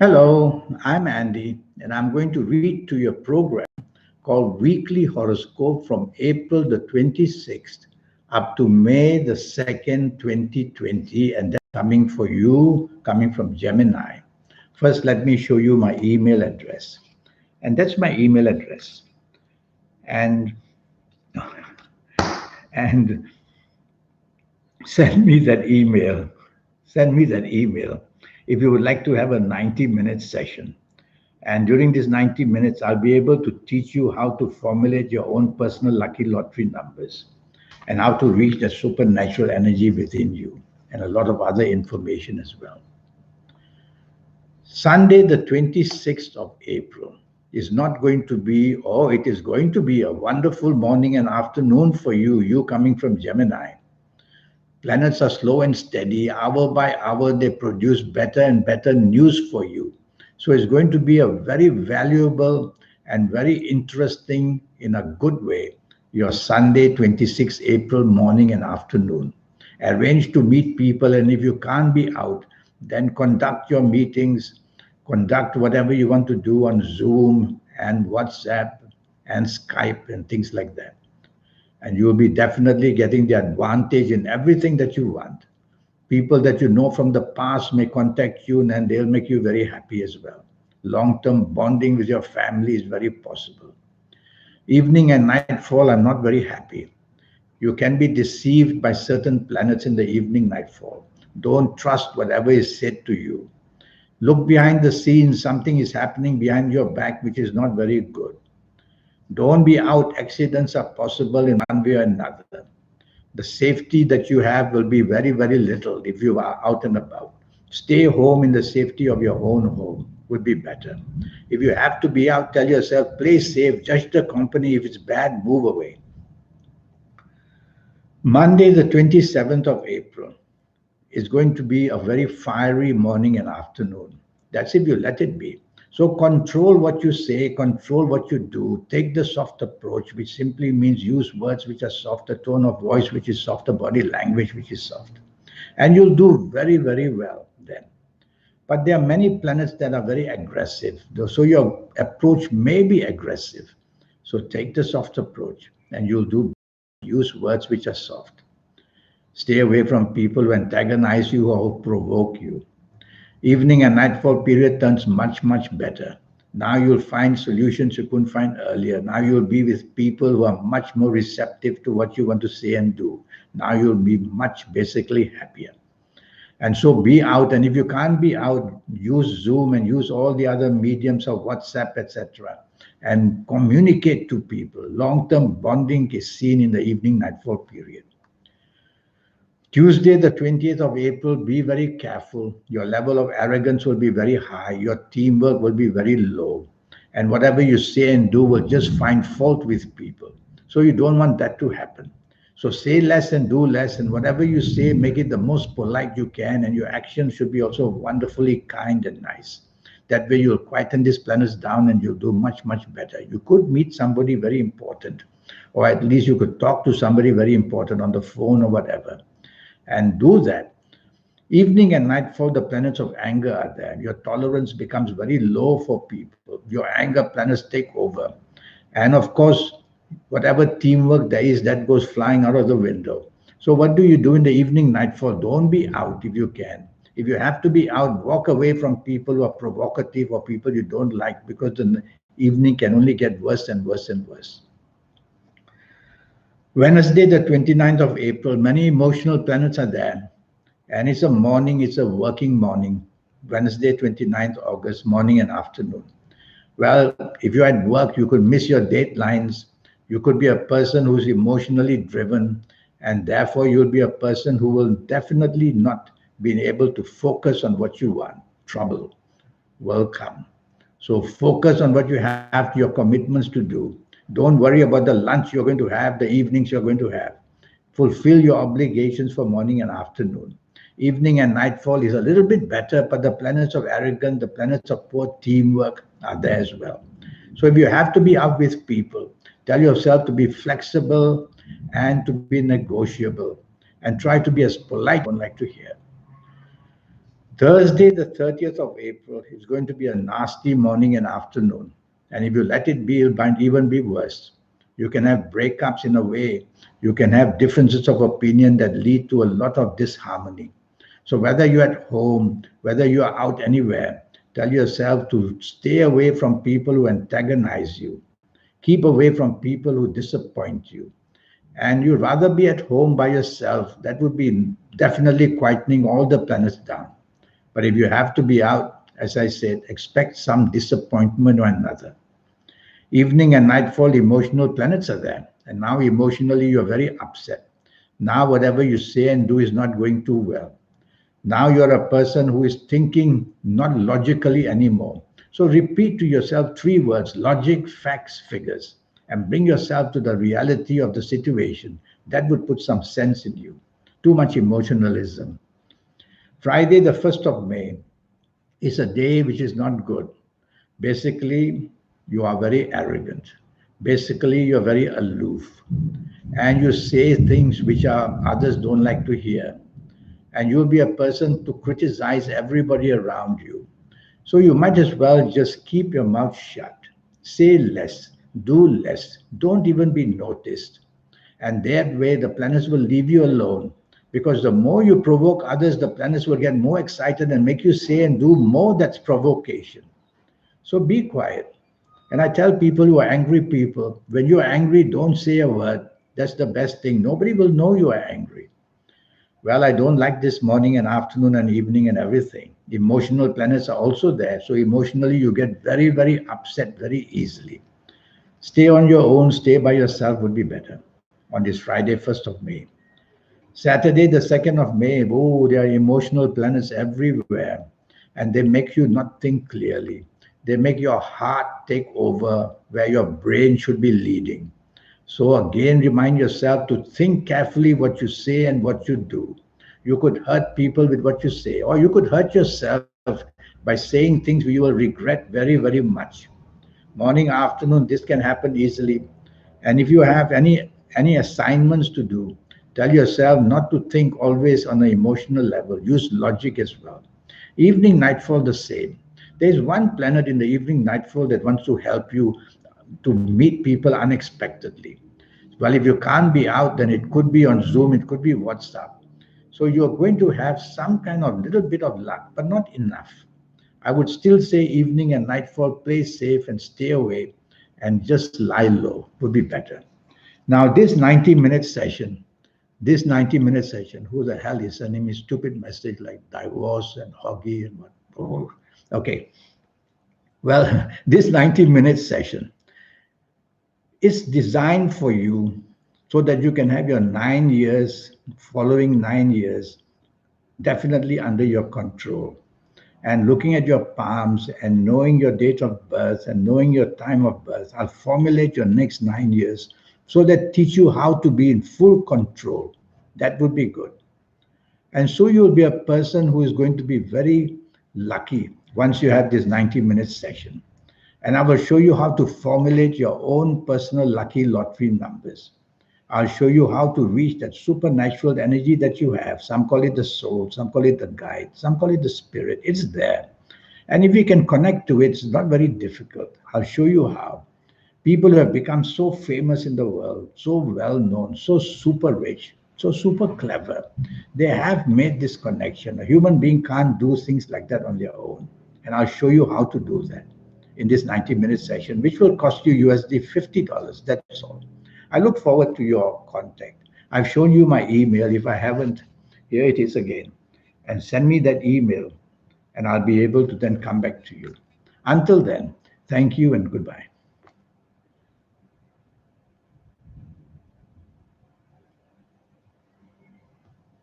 Hello, I'm Andy, and I'm going to read to your program called Weekly Horoscope from April the 26th up to May the 2nd, 2020, and that's coming for you, coming from Gemini. First, let me show you my email address. And that's my email address. And and send me that email. Send me that email if you would like to have a 90-minute session. And during these 90 minutes, I'll be able to teach you how to formulate your own personal lucky lottery numbers and how to reach the supernatural energy within you and a lot of other information as well. Sunday, the 26th of April, is not going to be, or it is going to be a wonderful morning and afternoon for you, you coming from Gemini. Planets are slow and steady. Hour by hour, they produce better and better news for you. So it's going to be a very valuable and very interesting, in a good way, your Sunday, 26 April morning and afternoon. Arrange to meet people, and if you can't be out, then conduct your meetings, conduct whatever you want to do on Zoom and WhatsApp and Skype and things like that, and you will be definitely getting the advantage in everything that you want. People that you know from the past may contact you and they'll make you very happy as well. Long term bonding with your family is very possible. Evening and nightfall are not very happy. You can be deceived by certain planets in the evening nightfall. Don't trust whatever is said to you. Look behind the scenes, something is happening behind your back which is not very good. Don't be out. Accidents are possible in one way or another. The safety that you have will be very, very little if you are out and about. Stay home in the safety of your own home would be better. If you have to be out, tell yourself, play safe, judge the company. If it's bad, move away. Monday, the 27th of April, is going to be a very fiery morning and afternoon. That's if you let it be. So control what you say, control what you do. Take the soft approach, which simply means use words which are soft, a tone of voice which is soft, a body language which is soft. And you'll do very, very well then. But there are many planets that are very aggressive. So your approach may be aggressive. So take the soft approach and you'll do. Use words which are soft. Stay away from people who antagonize you or who provoke you. Evening and nightfall period turns much, much better. Now you'll find solutions you couldn't find earlier. Now you'll be with people who are much more receptive to what you want to say and do. Now you'll be much basically happier. And so be out. And if you can't be out, use Zoom and use all the other mediums of WhatsApp, etc. And communicate to people. Long-term bonding is seen in the evening nightfall period. Tuesday, the 20th of April, be very careful. Your level of arrogance will be very high. Your teamwork will be very low. And whatever you say and do will just find fault with people. So you don't want that to happen. So say less and do less. And whatever you say, make it the most polite you can. And your actions should be also wonderfully kind and nice. That way you'll quieten these planets down and you'll do much, much better. You could meet somebody very important, or at least you could talk to somebody very important on the phone or whatever, and do that. Evening and nightfall, the planets of anger are there. Your tolerance becomes very low for people. Your anger planets take over. And of course, whatever teamwork there is, that goes flying out of the window. So what do you do in the evening nightfall? Don't be out if you can. If you have to be out, walk away from people who are provocative or people you don't like, because the evening can only get worse and worse and worse. Wednesday, the 29th of April, many emotional planets are there. And it's a morning, it's a working morning. Wednesday, 29th August, morning and afternoon. Well, if you're at work, you could miss your deadlines. You could be a person who's emotionally driven, and therefore you'll be a person who will definitely not be able to focus on what you want. Trouble will come. So focus on what you have, your commitments to do. Don't worry about the lunch you're going to have, the evenings you're going to have. Fulfill your obligations for morning and afternoon. Evening and nightfall is a little bit better, but the planets of arrogance, the planets of poor teamwork are there as well. So if you have to be out with people, tell yourself to be flexible and to be negotiable and try to be as polite as you like to hear. Thursday, the 30th of April, is going to be a nasty morning and afternoon. And if you let it be, it might even be worse. You can have breakups in a way. You can have differences of opinion that lead to a lot of disharmony. So, whether you're at home, whether you are out anywhere, tell yourself to stay away from people who antagonize you. Keep away from people who disappoint you. And you'd rather be at home by yourself. That would be definitely quietening all the planets down. But if you have to be out, as I said, expect some disappointment or another. Evening and nightfall emotional planets are there. And now emotionally you're very upset. Now whatever you say and do is not going too well. Now you're a person who is thinking not logically anymore. So repeat to yourself three words: logic, facts, figures, and bring yourself to the reality of the situation. That would put some sense in you. Too much emotionalism. Friday, the 1st of May, is a day which is not good. Basically, you are very arrogant. Basically, you're very aloof. And you say things which others don't like to hear. And you'll be a person to criticize everybody around you. So you might as well just keep your mouth shut. Say less, do less, don't even be noticed. And that way, the planets will leave you alone. Because the more you provoke others, the planets will get more excited and make you say and do more that's provocation. So be quiet. And I tell people who are angry people, when you're angry, don't say a word. That's the best thing. Nobody will know you are angry. Well, I don't like this morning and afternoon and evening and everything. Emotional planets are also there. So emotionally, you get very, very upset very easily. Stay on your own, stay by yourself would be better on this Friday, 1st of May. Saturday, the 2nd of May, oh, there are emotional planets everywhere. And they make you not think clearly. They make your heart take over where your brain should be leading. So again, remind yourself to think carefully what you say and what you do. You could hurt people with what you say, or you could hurt yourself by saying things you will regret very, very much. Morning, afternoon, this can happen easily. And if you have any assignments to do, tell yourself not to think always on an emotional level. Use logic as well. Evening, nightfall, the same. There is one planet in the evening nightfall that wants to help you to meet people unexpectedly. Well, if you can't be out, then it could be on Zoom, it could be WhatsApp. So you're going to have some kind of little bit of luck, but not enough. I would still say evening and nightfall, play safe and stay away and just lie low would be better. Now, this 90-minute session, who the hell is sending me stupid message like divorce and hoggy and what? Oh, okay. Well, this 90-minute session is designed for you so that you can have your 9 years, following 9 years, definitely under your control. And looking at your palms and knowing your date of birth and knowing your time of birth, I'll formulate your next 9 years so that teach you how to be in full control. That would be good. And so you'll be a person who is going to be very lucky once you have this 90-minute session. And I will show you how to formulate your own personal lucky lottery numbers. I'll show you how to reach that supernatural energy that you have. Some call it the soul, some call it the guide, some call it the spirit. It's there. And if you can connect to it, it's not very difficult. I'll show you how. People who have become so famous in the world, so well known, so super rich, so super clever, they have made this connection. A human being can't do things like that on their own. And I'll show you how to do that in this 90-minute session, which will cost you USD $50. That's all. I look forward to your contact. I've shown you my email. If I haven't, here it is again. And send me that email, and I'll be able to then come back to you. Until then, thank you and goodbye.